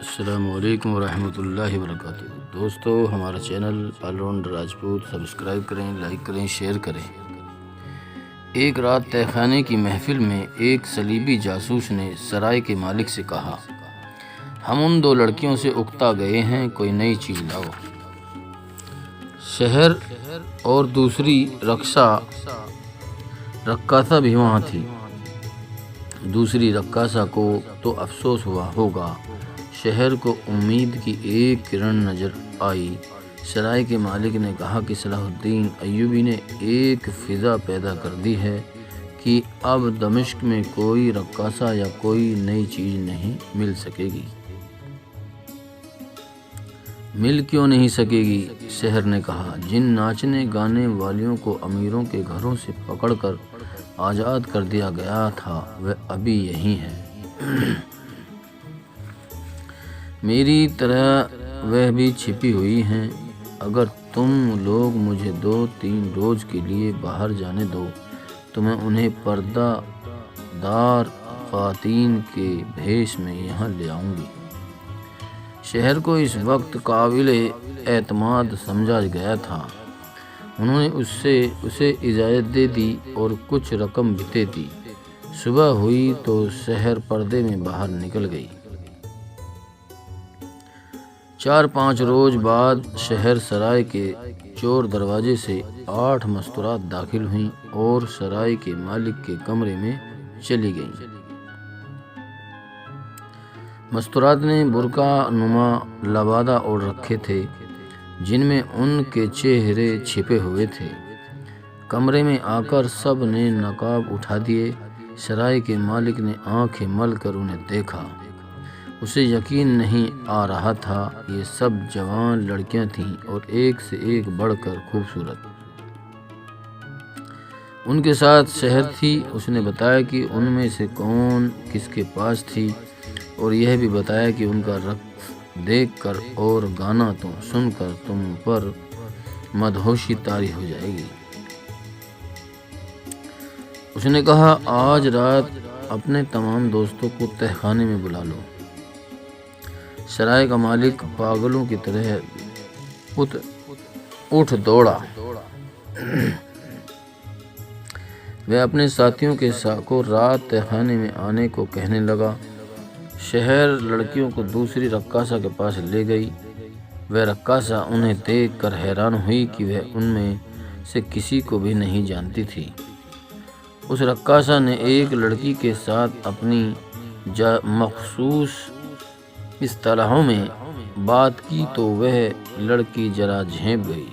السلام علیکم ورحمۃ اللہ وبرکاتہ۔ دوستو، ہمارا channel all rounder Rajput subscribe کریں، لائک کریں، شیئر کریں۔ ایک رات تہہ خانے کی محفل میں ایک صلیبی جاسوس نے سرائے کے مالک سے کہا، ہم ان دو لڑکیوں سے اکتا گئے ہیں، کوئی نئی چیز لاؤ۔ شہر اور دوسری رقاصہ بھی وہاں تھی۔ دوسری رقاصہ کو تو افسوس ہوا ہوگا، شہر کو امید کی ایک کرن نظر آئی۔ سرائے کے مالک نے کہا کہ صلاح الدین ایوبی نے ایک فضا پیدا کر دی ہے کہ اب دمشق میں کوئی رقاصہ یا کوئی نئی چیز نہیں مل سکے گی۔ مل کیوں نہیں سکے گی؟ شہر نے کہا، جن ناچنے گانے والیوں کو امیروں کے گھروں سے پکڑ کر آزاد کر دیا گیا تھا وہ ابھی یہی ہیں۔ میری طرح وہ بھی چھپی ہوئی ہیں۔ اگر تم لوگ مجھے 2-3 روز کے لیے باہر جانے دو تو میں انہیں پردہ دار خواتین کے بھیس میں یہاں لے آؤں گی۔ شہر کو اس وقت قابل اعتماد سمجھا گیا تھا۔ انہوں نے اسے اجازت دے دی اور کچھ رقم بھی دے دی۔ صبح ہوئی تو شہر پردے میں باہر نکل گئی۔ 4-5 روز بعد شہر سرائے کے چور دروازے سے 8 مستورات داخل ہوئیں اور سرائے کے مالک کے کمرے میں چلی گئیں۔ مستورات نے برقع نما لبادہ اوڑھ رکھے تھے جن میں ان کے چہرے چھپے ہوئے تھے۔ کمرے میں آ کر سب نے نقاب اٹھا دیے۔ سرائے کے مالک نے آنکھیں مل کر انہیں دیکھا۔ اسے یقین نہیں آ رہا تھا، یہ سب جوان لڑکیاں تھیں اور ایک سے ایک بڑھ کر خوبصورت۔ ان کے ساتھ شہر تھی۔ اس نے بتایا کہ ان میں سے کون کس کے پاس تھی اور یہ بھی بتایا کہ ان کا رقص دیکھ کر اور گانا تو سن کر تم پر مدہوشی طاری ہو جائے گی۔ اس نے کہا، آج رات اپنے تمام دوستوں کو تہہ خانے میں بلا لو۔ سرائے کا مالک پاگلوں کی طرح اٹھ دوڑا۔ وہ اپنے ساتھیوں کو رات تہہ خانے میں آنے کو کہنے لگا۔ شہر لڑکیوں کو دوسری رقاصہ کے پاس لے گئی۔ وہ رقاصہ انہیں دیکھ کر حیران ہوئی کہ وہ ان میں سے کسی کو بھی نہیں جانتی تھی۔ اس رقاصہ نے ایک لڑکی کے ساتھ اپنی مخصوص اصطلاحوں میں بات کی تو وہ لڑکی ذرا جھنپ گئی۔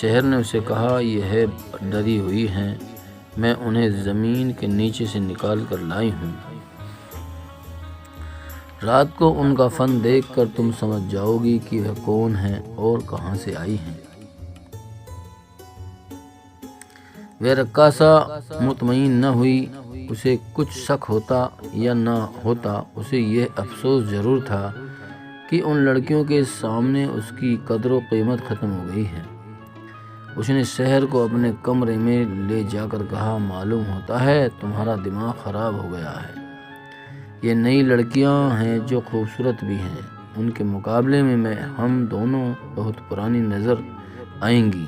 شہر نے اسے کہا، یہ ڈری ہوئی ہیں، میں انہیں زمین کے نیچے سے نکال کر لائی ہوں۔ رات کو ان کا فن دیکھ کر تم سمجھ جاؤ گی کہ وہ کون ہیں اور کہاں سے آئی ہیں۔ وہ رقاصہ مطمئن نہ ہوئی۔ اسے کچھ شک ہوتا یا نہ ہوتا، اسے یہ افسوس ضرور تھا کہ ان لڑکیوں کے سامنے اس کی قدر و قیمت ختم ہو گئی ہے۔ اس نے شہر کو اپنے کمرے میں لے جا کر کہا، معلوم ہوتا ہے تمہارا دماغ خراب ہو گیا ہے۔ یہ نئی لڑکیاں ہیں جو خوبصورت بھی ہیں، ان کے مقابلے میں ہم دونوں بہت پرانی نظر آئیں گی۔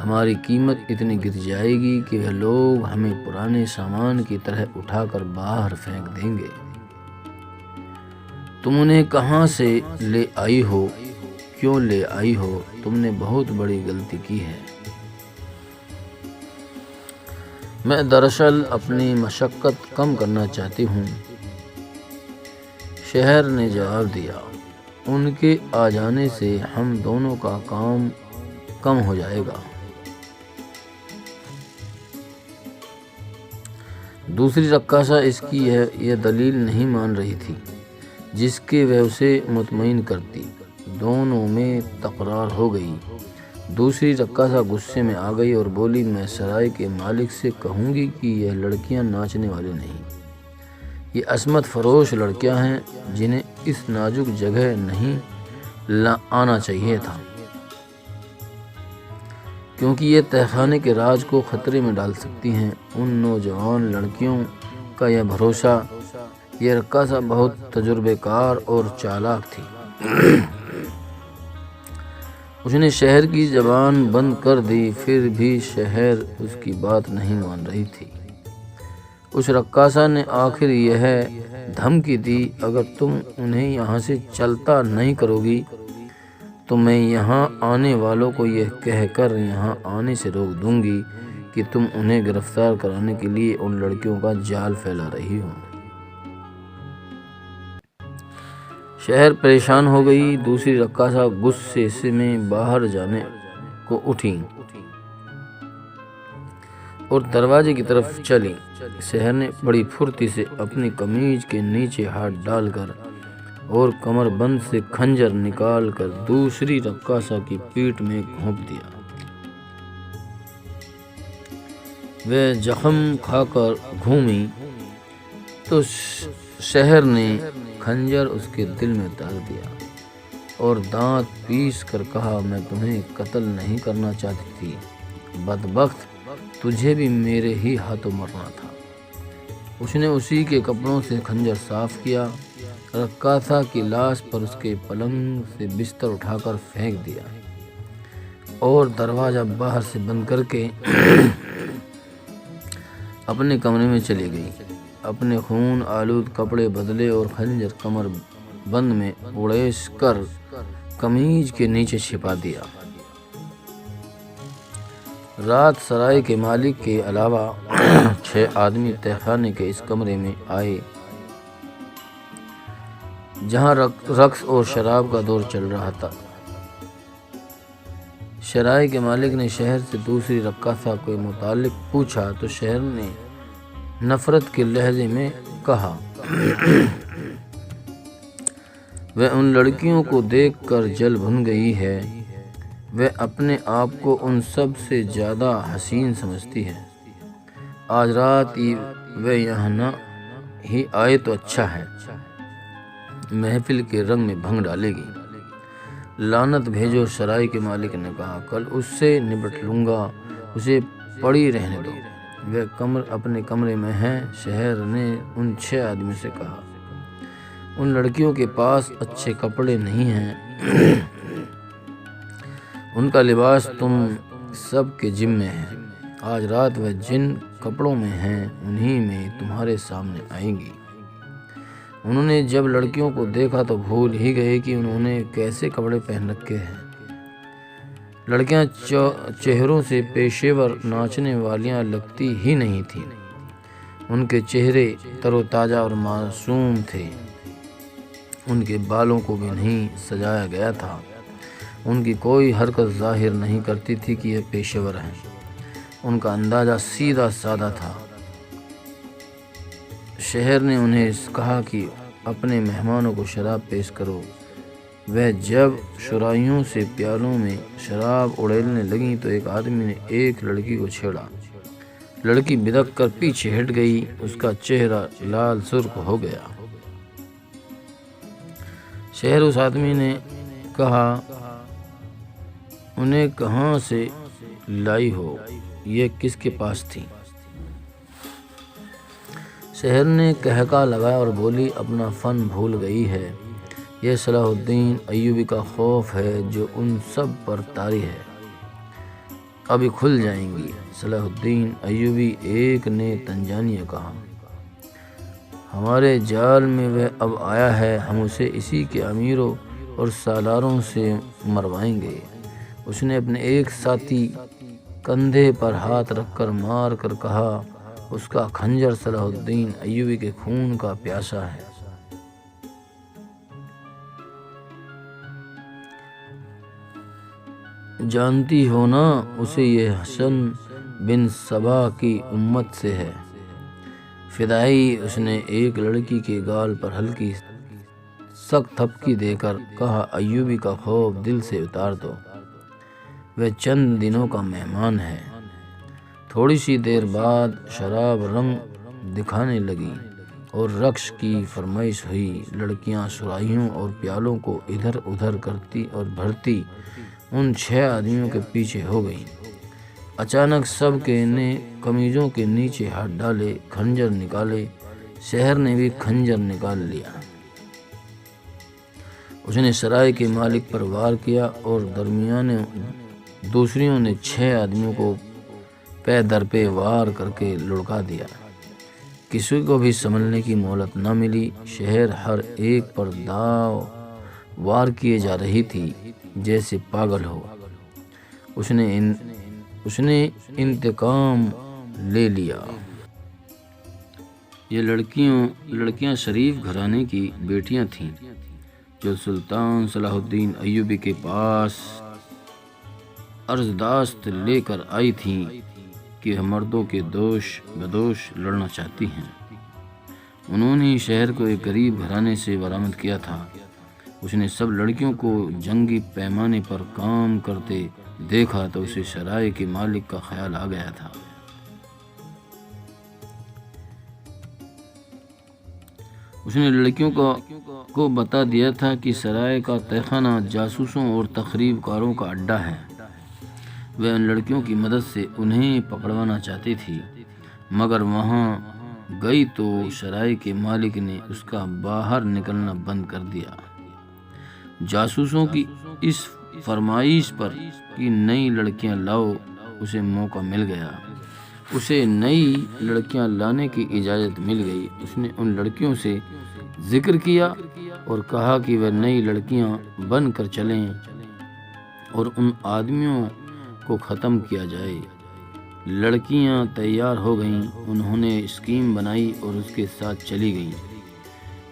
ہماری قیمت اتنی گر جائے گی کہ وہ لوگ ہمیں پرانے سامان کی طرح اٹھا کر باہر پھینک دیں گے۔ تم انہیں کہاں سے لے آئی ہو؟ کیوں لے آئی ہو؟ تم نے بہت بڑی غلطی کی ہے۔ میں دراصل اپنی مشقت کم کرنا چاہتی ہوں۔ شہر نے جواب دیا، ان کے آ جانے سے ہم دونوں کا کام کم ہو جائے گا۔ دوسری رقاصہ اس کی یہ دلیل نہیں مان رہی تھی جس کے وہ اسے مطمئن کرتی۔ دونوں میں تکرار ہو گئی۔ دوسری رقاصہ غصے میں آ گئی اور بولی، میں سرائے کے مالک سے کہوں گی کہ یہ لڑکیاں ناچنے والی نہیں، یہ عصمت فروش لڑکیاں ہیں جنہیں اس نازک جگہ نہیں آنا چاہیے تھا، کیونکہ یہ تہہ خانے کے راز کو خطرے میں ڈال سکتی ہیں۔ ان نوجوان لڑکیوں کا یہ بھروسہ یہ رقاصہ بہت تجربے کار اور چالاک تھی۔ اس نے شہر کی زبان بند کر دی، پھر بھی شہر اس کی بات نہیں مان رہی تھی۔ اس رقاصہ نے آخر یہ دھمکی دی، اگر تم انہیں یہاں سے چلتا نہیں کرو گی تو میں یہاں آنے والوں کو یہ کہہ کر یہاں آنے سے روک دوں گی کہ تم انہیں گرفتار کرانے کے لیے ان لڑکیوں کا جال پھیلا رہی ہو۔ شہر پریشان ہو گئی۔ دوسری رقاصہ غصے سے میں باہر جانے کو اٹھی اور دروازے کی طرف چلی۔ شہر نے بڑی پھرتی سے اپنی قمیض کے نیچے ہاتھ ڈال کر اور کمر بند سے خنجر نکال کر دوسری رقاصہ کی پیٹھ میں گھونپ دیا۔ وہ زخم کھا کر گھومی تو شہر نے خنجر اس کے دل میں ڈال دیا اور دانت پیس کر کہا، میں تمہیں قتل نہیں کرنا چاہتی تھی، بدبخت، تجھے بھی میرے ہی ہاتھوں مرنا تھا۔ اس نے اسی کے کپڑوں سے خنجر صاف کیا، رقاصہ کی لاش پر اس کے پلنگ سے بستر اٹھا کر پھینک دیا اور دروازہ باہر سے بند کر کے اپنے کمرے میں چلی گئی۔ اپنے خون آلود کپڑے بدلے اور خنجر کمر بند میں اڑیس کر قمیض کے نیچے چھپا دیا۔ رات سرائے کے مالک کے علاوہ 6 آدمی تہہ خانے کے اس کمرے میں آئے جہاں رقص اور شراب کا دور چل رہا تھا۔ سرائے کے مالک نے شہر سے دوسری رقاصہ کے متعلق پوچھا تو شہر نے نفرت کے لہجے میں کہا، وہ ان لڑکیوں کو دیکھ کر جل بھن گئی ہے، وہ اپنے آپ کو ان سب سے زیادہ حسین سمجھتی ہے۔ آج رات وہ یہاں نہ ہی آئے تو اچھا ہے، محفل کے رنگ میں بھنگ ڈالے گی۔ لعنت بھیجو، سرائے کے مالک نے کہا، کل اس سے نپٹ لوں گا، اسے پڑی رہنے دو، وہ اپنے کمرے میں ہے۔ شہر نے ان 6 آدمیوں سے کہا، ان لڑکیوں کے پاس اچھے کپڑے نہیں ہیں، ان کا لباس تم سب کے ذمے ہے، آج رات وہ جن کپڑوں میں ہیں انہی میں تمہارے سامنے آئیں گی۔ انہوں نے جب لڑکیوں کو دیکھا تو بھول ہی گئے کہ انہوں نے کیسے کپڑے پہن رکھے ہیں۔ لڑکیاں چہروں سے پیشےور ناچنے والیاں لگتی ہی نہیں تھیں، ان کے چہرے تر و تازہ اور معصوم تھے، ان کے بالوں کو بھی نہیں سجایا گیا تھا، ان کی کوئی حرکت ظاہر نہیں کرتی تھی کہ یہ پیشےور ہیں، ان کا اندازہ سیدھا سادہ تھا۔ شہر نے انہیں کہا کہ اپنے مہمانوں کو شراب پیش کرو۔ وہ جب شرائیوں سے پیالوں میں شراب اڑیلنے لگیں تو ایک آدمی نے ایک لڑکی کو چھیڑا، لڑکی بدک کر پیچھے ہٹ گئی، اس کا چہرہ لال سرخ ہو گیا۔ شہر اس آدمی نے کہا، انہیں کہاں سے لائی ہو، یہ کس کے پاس تھی؟ شہر نے کہکا لگایا اور بولی، اپنا فن بھول گئی ہے، یہ صلاح الدین ایوبی کا خوف ہے جو ان سب پر طاری ہے، ابھی کھل جائیں گی۔ صلاح الدین ایوبی ایک نے تنزانیہ کہا، ہمارے جال میں وہ اب آیا ہے، ہم اسے اسی کے امیروں اور سالاروں سے مروائیں گے۔ اس نے اپنے ایک ساتھی کندھے پر ہاتھ رکھ کر مار کر کہا، اس کا خنجر صلاح الدین ایوبی کے خون کا پیاسا ہے۔ جانتی ہو نا اسے، یہ حسن بن صبا کی امت سے ہے۔ فدائی، اس نے ایک لڑکی کے گال پر ہلکی سخت تھپکی دے کر کہا، ایوبی کا خوف دل سے اتار دو، وہ چند دنوں کا مہمان ہے۔ تھوڑی سی دیر بعد شراب رنگ دکھانے لگی اور رقص کی فرمائش ہوئی، لڑکیاں سرائیوں اور پیالوں کو ادھر ادھر کرتی اور بھرتی ان 6 آدمیوں کے پیچھے ہو گئیں۔ اچانک سب نے قمیضوں کے نیچے ہاتھ ڈالے، خنجر نکالے، شہر نے بھی خنجر نکال لیا۔ اس نے سرائے کے مالک پر وار کیا اور دوسریوں نے 6 آدمیوں کو پے در پہ وار کر کے لڑکا دیا۔ کسی کو بھی سنبھلنے کی مہلت نہ ملی۔ شہر ہر ایک پر داؤ وار کیے جا رہی تھی جیسے پاگل ہو۔ اس نے انتقام لے لیا۔ یہ لڑکیاں شریف گھرانے کی بیٹیاں تھیں جو سلطان صلاح الدین ایوبی کے پاس عرضداشت لے کر آئی تھیں کہ مردوں کے بدوش لڑنا چاہتی ہیں۔ انہوں نے شہر کو ایک غریب گھرانے سے برآمد کیا تھا۔ اس نے سب لڑکیوں کو جنگی پیمانے پر کام کرتے دیکھا تو اسے سرائے کے مالک کا خیال آ گیا تھا۔ اس نے لڑکیوں کو بتا دیا تھا کہ سرائے کا تہخانہ جاسوسوں اور تخریب کاروں کا اڈا ہے۔ وہ ان لڑکیوں کی مدد سے انہیں پکڑوانا چاہتی تھی، مگر وہاں گئی تو سرائے کے مالک نے اس کا باہر نکلنا بند کر دیا۔ جاسوسوں کی اس فرمائش پر کہ نئی لڑکیاں لاؤ اسے موقع مل گیا۔ اسے نئی لڑکیاں لانے کی اجازت مل گئی۔ اس نے ان لڑکیوں سے ذکر کیا اور کہا کہ وہ نئی لڑکیاں بن کر چلیں اور ان آدمیوں کو ختم کیا جائے۔ لڑکیاں تیار ہو گئیں۔ انہوں نے اسکیم بنائی اور اس کے ساتھ چلی گئیں۔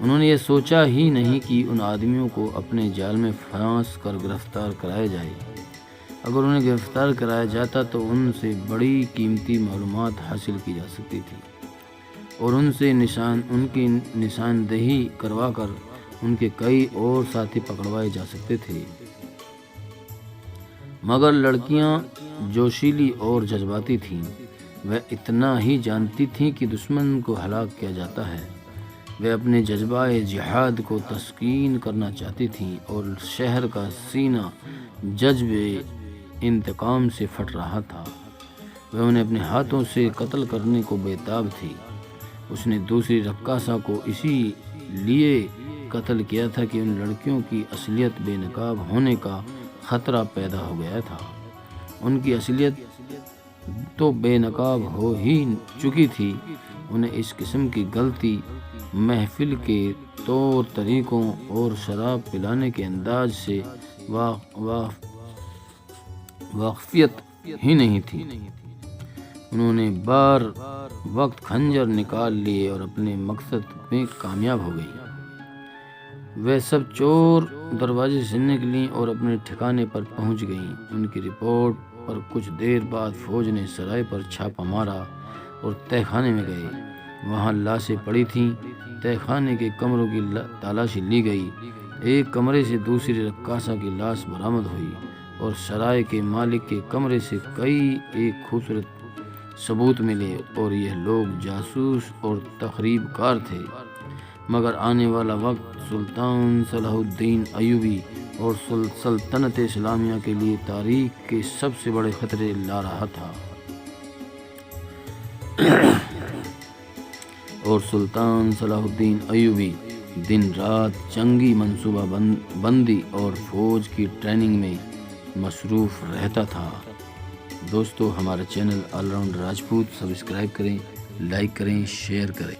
انہوں نے یہ سوچا ہی نہیں کہ ان آدمیوں کو اپنے جال میں پھانس کر گرفتار کرایا جائے۔ اگر انہیں گرفتار کرایا جاتا تو ان سے بڑی قیمتی معلومات حاصل کی جا سکتی تھی اور ان کی نشاندہی کروا کر ان کے کئی اور ساتھی پکڑوائے جا سکتے تھے۔ مگر لڑکیاں جوشیلی اور جذباتی تھیں۔ وہ اتنا ہی جانتی تھیں کہ دشمن کو ہلاک کیا جاتا ہے۔ وہ اپنے جذبہ جہاد کو تسکین کرنا چاہتی تھیں اور شہر کا سینہ جذبے انتقام سے پھٹ رہا تھا۔ وہ انہیں اپنے ہاتھوں سے قتل کرنے کو بیتاب تھی۔ اس نے دوسری رقاصہ کو اسی لیے قتل کیا تھا کہ ان لڑکیوں کی اصلیت بے نقاب ہونے کا خطرہ پیدا ہو گیا تھا۔ ان کی اصلیت تو بے نقاب ہو ہی چکی تھی۔ انہیں اس قسم کی غلطی محفل کے طور طریقوں اور شراب پلانے کے انداز سے واقفیت ہی نہیں تھی۔ انہوں نے بار وقت خنجر نکال لیے اور اپنے مقصد میں کامیاب ہو گئی۔ وہ سب چور دروازے سے نکلیں اور اپنے ٹھکانے پر پہنچ گئیں۔ ان کی رپورٹ پر کچھ دیر بعد فوج نے سرائے پر چھاپا مارا اور تہہ خانے میں گئے۔ وہاں لاشیں پڑی تھیں۔ تہہ خانے کے کمروں کی تلاشی لی گئی۔ ایک کمرے سے دوسری رقاصہ کی لاش برآمد ہوئی اور سرائے کے مالک کے کمرے سے ایک خوبصورت ثبوت ملے اور یہ لوگ جاسوس اور تخریب کار تھے۔ مگر آنے والا وقت سلطان صلاح الدین ایوبی اور سلطنت اسلامیہ کے لیے تاریخ کے سب سے بڑے خطرے لا رہا تھا، اور سلطان صلاح الدین ایوبی دن رات جنگی منصوبہ بندی اور فوج کی ٹریننگ میں مصروف رہتا تھا۔ دوستو، ہمارا channel all round Rajput subscribe کریں، لائک کریں، شیئر کریں۔